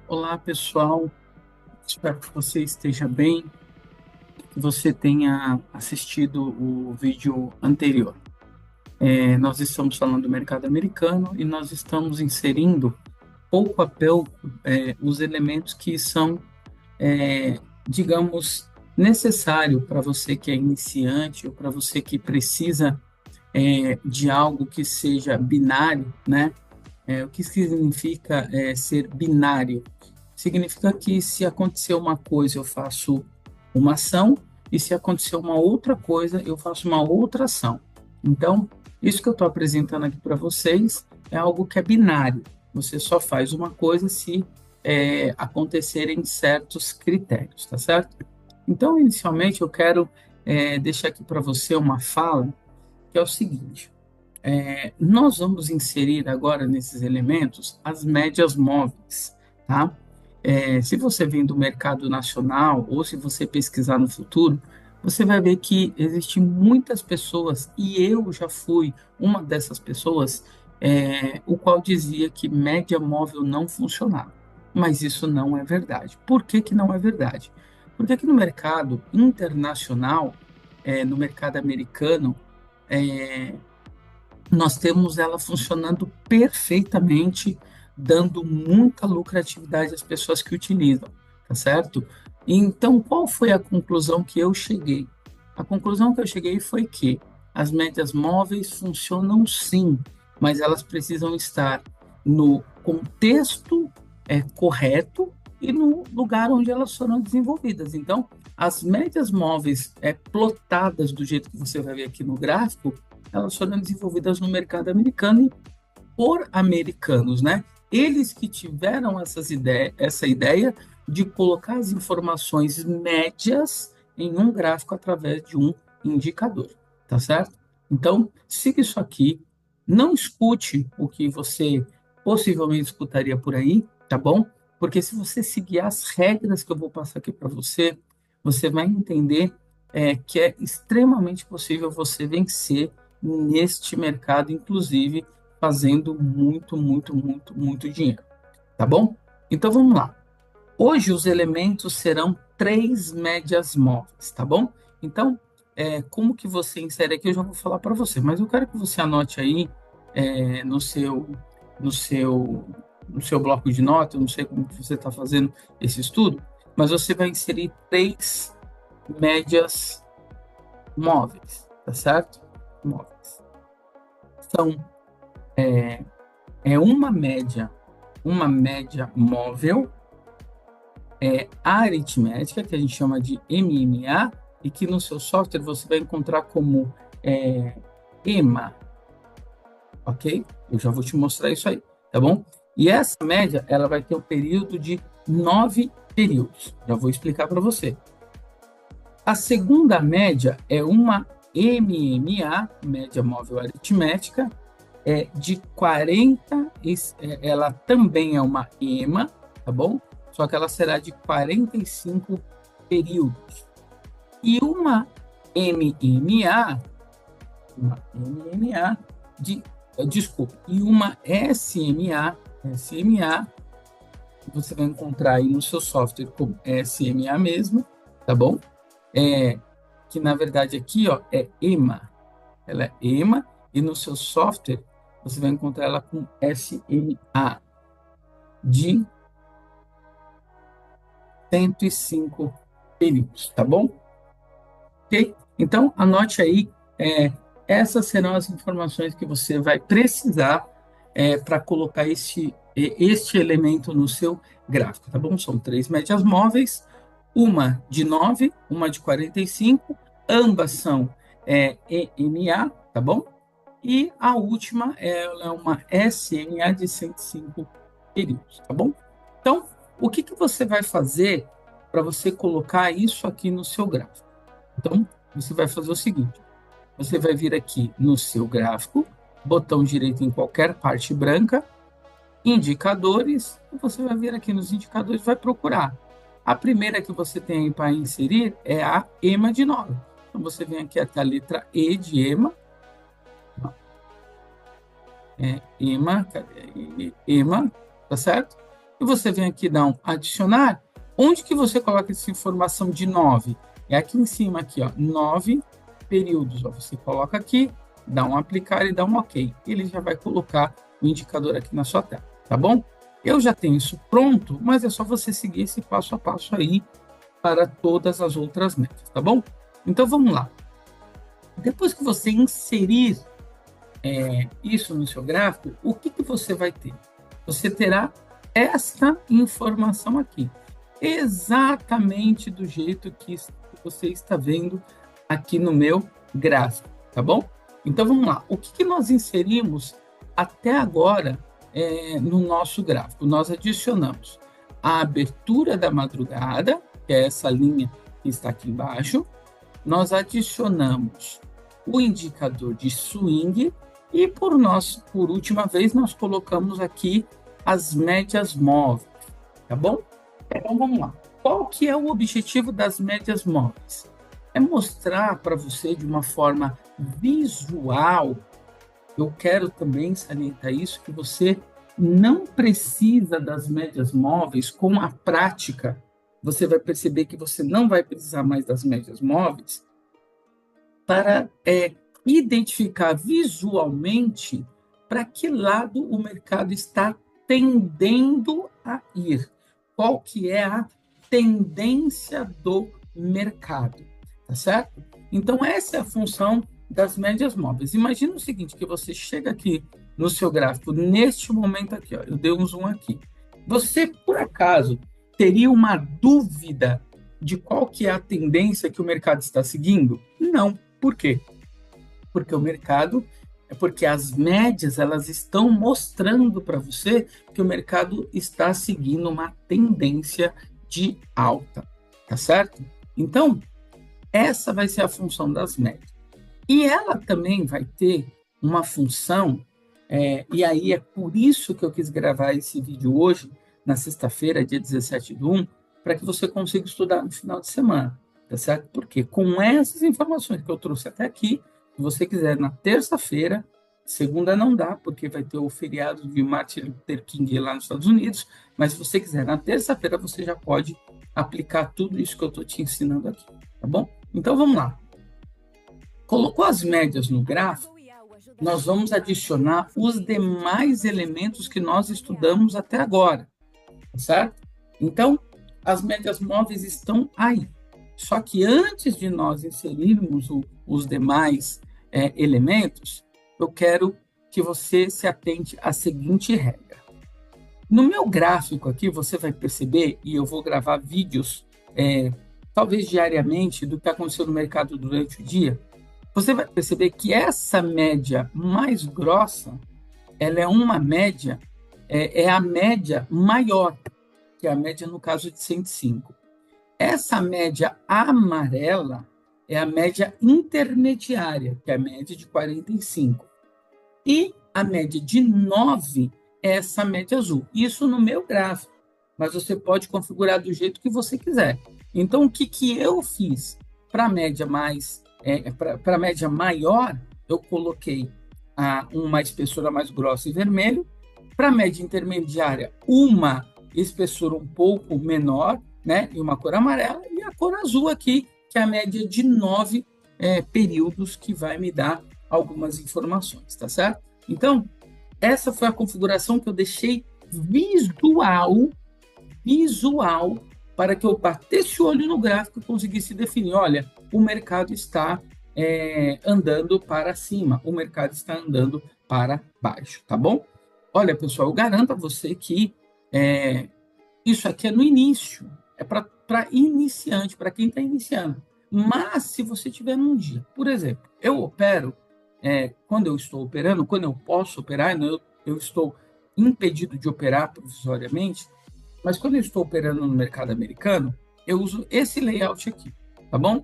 Olá, pessoal. Espero que você esteja bem, que você tenha assistido o vídeo anterior. Nós estamos falando do mercado americano e nós estamos inserindo pouco a pouco os elementos que são, digamos, necessário para você que é iniciante ou para você que precisa de algo que seja binário, né? O que significa ser binário? Significa que se acontecer uma coisa, eu faço uma ação, e se acontecer uma outra coisa, eu faço uma outra ação. Então, isso que eu estou apresentando aqui para vocês é algo que é binário. Você só faz uma coisa se acontecerem certos critérios, tá certo? Então, inicialmente, eu quero deixar aqui para você uma fala que é o seguinte: nós vamos inserir agora nesses elementos as médias móveis, tá? Se você vem do mercado nacional ou se você pesquisar no futuro, você vai ver que existem muitas pessoas, e eu já fui uma dessas pessoas, o qual dizia que média móvel não funcionava. Mas isso não é verdade. Por que que não é verdade? Porque aqui no mercado internacional, no mercado americano, é, nós temos ela funcionando perfeitamente, dando muita lucratividade às pessoas que utilizam, tá certo? Então, qual foi a conclusão que eu cheguei? A conclusão que eu cheguei foi que as médias móveis funcionam sim, mas elas precisam estar no contexto correto e no lugar onde elas foram desenvolvidas. Então, as médias móveis plotadas do jeito que você vai ver aqui no gráfico, elas foram desenvolvidas no mercado americano e por americanos, né? Eles que tiveram essa ideia de colocar as informações médias em um gráfico através de um indicador, tá certo? Então, siga isso aqui, não escute o que você possivelmente escutaria por aí, tá bom? Porque se você seguir as regras que eu vou passar aqui para você, você vai entender que é extremamente possível você vencer neste mercado, inclusive fazendo muito, muito, muito, muito dinheiro, tá bom? Então vamos lá. Hoje os elementos serão três médias móveis, tá bom? Então, como que você insere aqui, eu já vou falar para você, mas eu quero que você anote aí no no seu, no seu bloco de notas, eu não sei como que você está fazendo esse estudo, mas você vai inserir três médias móveis, tá certo? Móveis. São uma média móvel aritmética, que a gente chama de MMA, e que no seu software você vai encontrar como é, EMA, ok? Eu já vou te mostrar isso aí, tá bom? E essa média, ela vai ter um período de 9 períodos. Já vou explicar para você. A segunda média é uma MMA, média móvel aritmética, de 40, ela também é uma EMA, tá bom? Só que ela será de 45 períodos. E MMA, uma MMA de, desculpa, e uma SMA, você vai encontrar aí no seu software como SMA mesmo, tá bom? Que na verdade aqui, ó, é EMA. Ela é EMA e no seu software você vai encontrar ela com SMA de 105 períodos, tá bom? Ok? Então, anote aí, essas serão as informações que você vai precisar para colocar este elemento no seu gráfico, tá bom? São três médias móveis, uma de 9, uma de 45, ambas são EMA, tá bom? E a última ela é uma SMA de 105 períodos, tá bom? Então, o que que você vai fazer para você colocar isso aqui no seu gráfico? Então, você vai fazer o seguinte: você vai vir aqui no seu gráfico, botão direito em qualquer parte branca, indicadores, e você vai vir aqui nos indicadores e vai procurar. A primeira que você tem para inserir é a EMA de 9. Então, você vem aqui até a letra E de EMA, EMA, cadê? EMA, tá certo? e você vem aqui dar um adicionar. Onde que você coloca essa informação de 9? É aqui em cima, aqui, ó, 9 períodos. Ó. Você coloca aqui, dá um aplicar e dá um OK. Ele já vai colocar o indicador aqui na sua tela, tá bom? Eu já tenho isso pronto, mas é só você seguir esse passo a passo aí para todas as outras médias, tá bom? Então, vamos lá. Depois que você inserir isso no seu gráfico, o que você vai ter? Você terá essa informação aqui, exatamente do jeito que você está vendo aqui no meu gráfico, tá bom? Então, vamos lá. O que nós inserimos até agora no nosso gráfico? Nós adicionamos a abertura da madrugada, que é essa linha que está aqui embaixo. Nós adicionamos o indicador de swing e, por última vez, nós colocamos aqui as médias móveis, tá bom? Então, vamos lá. Qual que é o objetivo das médias móveis? É mostrar para você de uma forma visual. Eu quero também salientar isso, que você não precisa das médias móveis. Com a prática, você vai perceber que você não vai precisar mais das médias móveis para identificar visualmente para que lado o mercado está tendendo a ir. Qual que é a tendência do mercado, tá certo? Então, essa é a função das médias móveis. Imagina o seguinte, que você chega aqui no seu gráfico, neste momento aqui, ó, eu dei um zoom aqui. Você, por acaso, teria uma dúvida de qual que é a tendência que o mercado está seguindo? Não. Por quê? Porque as médias, elas estão mostrando para você que o mercado está seguindo uma tendência de alta, tá certo? Então, essa vai ser a função das médias. E ela também vai ter uma função, e aí é por isso que eu quis gravar esse vídeo hoje, na sexta-feira, dia 17/1, para que você consiga estudar no final de semana, tá certo? Porque com essas informações que eu trouxe até aqui, se você quiser na terça-feira, segunda não dá, porque vai ter o feriado de Martin Luther King lá nos Estados Unidos, mas se você quiser na terça-feira, você já pode aplicar tudo isso que eu estou te ensinando aqui, tá bom? Então, vamos lá. Colocou as médias no gráfico, nós vamos adicionar os demais elementos que nós estudamos até agora, certo? Então, as médias móveis estão aí. Só que antes de nós inserirmos os demais elementos, eu quero que você se atente à seguinte regra. No meu gráfico aqui, você vai perceber, e eu vou gravar vídeos, talvez diariamente, do que aconteceu no mercado durante o dia. Você vai perceber que essa média mais grossa, ela é uma média, é a média maior, que é a média, no caso, de 105. Essa média amarela é a média intermediária, que é a média de 45. E a média de 9 é essa média azul. Isso no meu gráfico, mas você pode configurar do jeito que você quiser. Então, o que eu fiz para a média para a média maior, eu coloquei uma espessura mais grossa e vermelho. Para a média intermediária, uma espessura um pouco menor, né, e uma cor amarela, e a cor azul aqui, que é a média de 9 períodos, que vai me dar algumas informações, tá certo? Então, essa foi a configuração que eu deixei visual, para que eu batesse o olho no gráfico e conseguisse definir, olha, o mercado está andando para cima, o mercado está andando para baixo, tá bom? Olha, pessoal, eu garanto a você que isso aqui é no início, é para iniciante, para quem está iniciando. Mas, se você tiver num dia, por exemplo, eu opero, quando eu estou operando, quando eu posso operar, eu estou impedido de operar provisoriamente, mas quando eu estou operando no mercado americano, eu uso esse layout aqui, tá bom?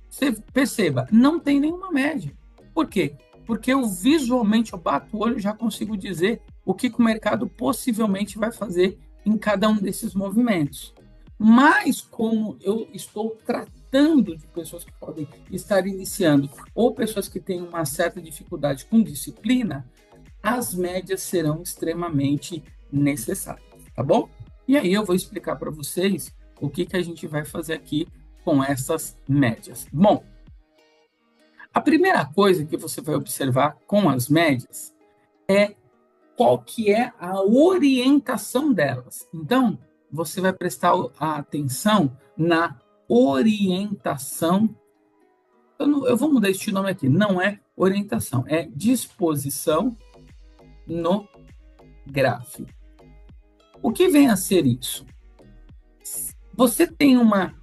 Você perceba, não tem nenhuma média. Por quê? Porque eu visualmente, eu bato o olho e já consigo dizer o que o mercado possivelmente vai fazer em cada um desses movimentos. Mas, como eu estou tratando de pessoas que podem estar iniciando ou pessoas que têm uma certa dificuldade com disciplina, as médias serão extremamente necessárias, tá bom? E aí eu vou explicar para vocês o que a gente vai fazer aqui com essas médias. Bom, a primeira coisa que você vai observar com as médias é qual que é a orientação delas. Então, você vai prestar atenção na orientação. Eu vou mudar este nome aqui. Não é orientação, é disposição no gráfico. O que vem a ser isso? Você tem uma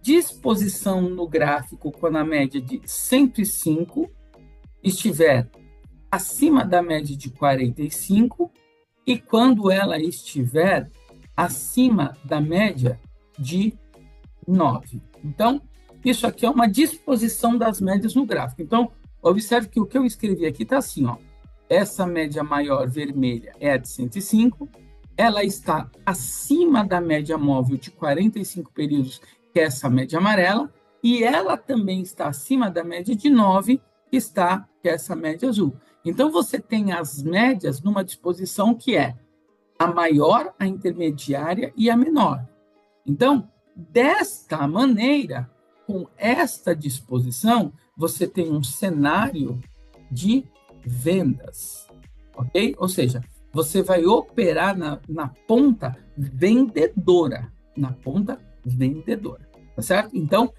disposição no gráfico quando a média de 105 estiver acima da média de 45 e quando ela estiver acima da média de 9. Então, isso aqui é uma disposição das médias no gráfico. Então, observe que o que eu escrevi aqui está assim, ó. Essa média maior vermelha é a de 105, ela está acima da média móvel de 45 períodos, que é essa média amarela, e ela também está acima da média de 9, que é essa média azul. Então, você tem as médias numa disposição que é a maior, a intermediária e a menor. Então, desta maneira, com esta disposição, você tem um cenário de vendas, ok? Ou seja, você vai operar na ponta vendedora, tá certo? Então,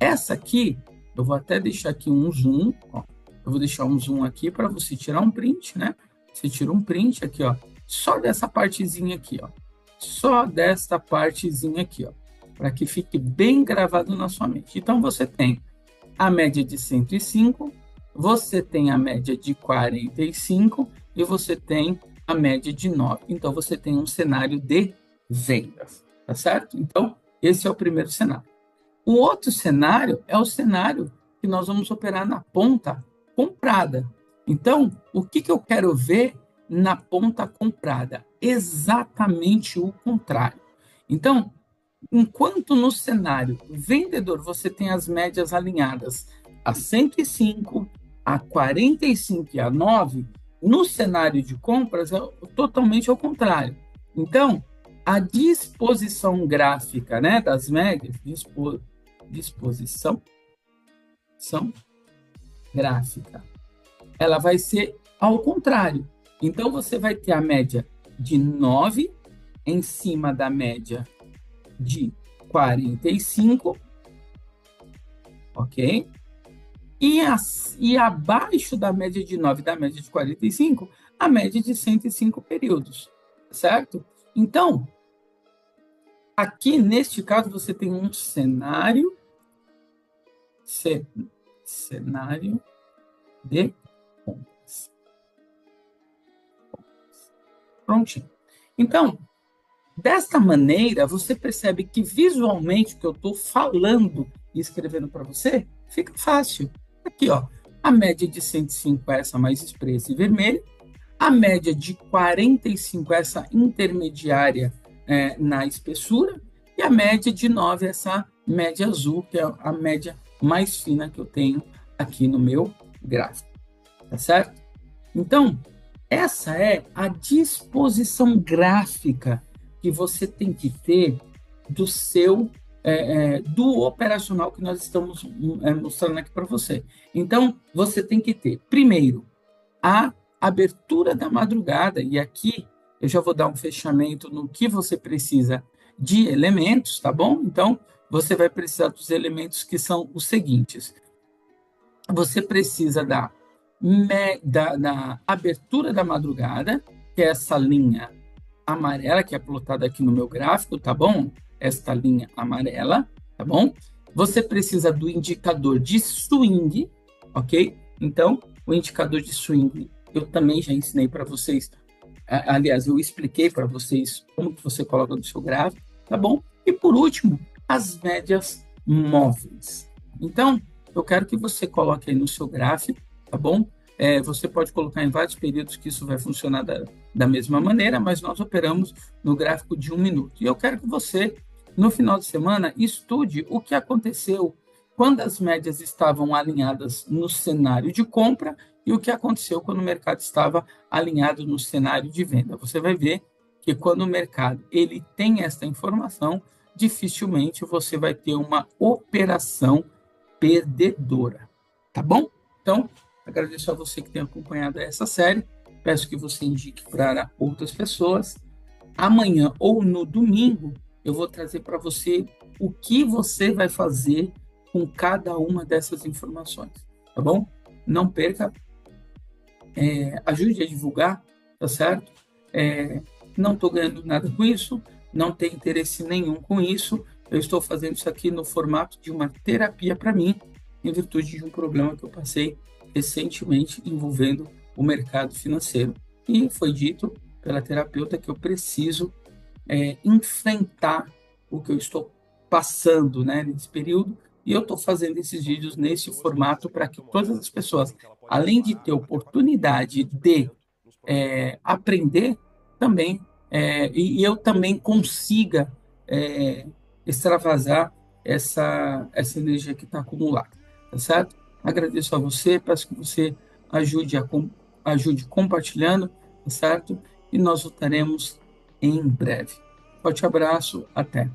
essa aqui, eu vou até deixar aqui um zoom, ó. Eu vou deixar um zoom aqui para você tirar um print, né? Você tira um print aqui, ó, só dessa partezinha aqui, ó. Só desta partezinha aqui, ó, para que fique bem gravado na sua mente. Então, você tem a média de 105, você tem a média de 45 e você tem a média de 9. Então, você tem um cenário de vendas, tá certo? Então, esse é o primeiro cenário. O outro cenário é o cenário que nós vamos operar na ponta comprada. Então, o que eu quero ver na ponta comprada? Exatamente o contrário. Então, enquanto no cenário vendedor você tem as médias alinhadas a 105, a 45 e a 9, no cenário de compras é totalmente ao contrário. Então, a disposição gráfica, né, das médias, disposição gráfica, ela vai ser ao contrário. Então, você vai ter a média de 9 em cima da média de 45, ok? E abaixo da média de 9 e da média de 45, a média de 105 períodos, certo? Então, aqui neste caso, você tem um cenário de compras. Prontinho. Então, desta maneira, você percebe que visualmente o que eu estou falando e escrevendo para você fica fácil. Aqui, ó, a média de 105 é essa mais expressa e vermelha, a média de 45 é essa intermediária na espessura, e a média de 9 é essa média azul, que é a média mais fina que eu tenho aqui no meu gráfico, tá certo? Então, essa é a disposição gráfica que você tem que ter do seu do operacional que nós estamos mostrando aqui para você. Então, você tem que ter, primeiro, a abertura da madrugada, e aqui eu já vou dar um fechamento no que você precisa de elementos, tá bom? Então, você vai precisar dos elementos que são os seguintes. Você precisa da abertura da madrugada, que é essa linha amarela, que é plotada aqui no meu gráfico, tá bom? Esta linha amarela, tá bom? Você precisa do indicador de swing, ok? Então, o indicador de swing, eu também já ensinei para vocês, aliás, eu expliquei para vocês como que você coloca no seu gráfico, tá bom? E por último, as médias móveis. Então, eu quero que você coloque aí no seu gráfico, tá bom? Você pode colocar em vários períodos que isso vai funcionar da mesma maneira, mas nós operamos no gráfico de 1 minuto. E eu quero que você, no final de semana, estude o que aconteceu quando as médias estavam alinhadas no cenário de compra e o que aconteceu quando o mercado estava alinhado no cenário de venda. Você vai ver Porque quando o mercado ele tem essa informação, dificilmente você vai ter uma operação perdedora, tá bom? Então, agradeço a você que tem acompanhado essa série, peço que você indique para outras pessoas. Amanhã ou no domingo, eu vou trazer para você o que você vai fazer com cada uma dessas informações, tá bom? Não perca, ajude a divulgar, tá certo? É, não estou ganhando nada com isso, não tenho interesse nenhum com isso, eu estou fazendo isso aqui no formato de uma terapia para mim, em virtude de um problema que eu passei recentemente envolvendo o mercado financeiro. E foi dito pela terapeuta que eu preciso enfrentar o que eu estou passando, né, nesse período, e eu estou fazendo esses vídeos nesse formato para que todas as pessoas, além de ter oportunidade de aprender, também, e eu também consiga é, extravasar essa energia que está acumulada, tá certo? Agradeço a você, peço que você ajude, ajude compartilhando, tá certo? E nós voltaremos em breve. Forte abraço, até.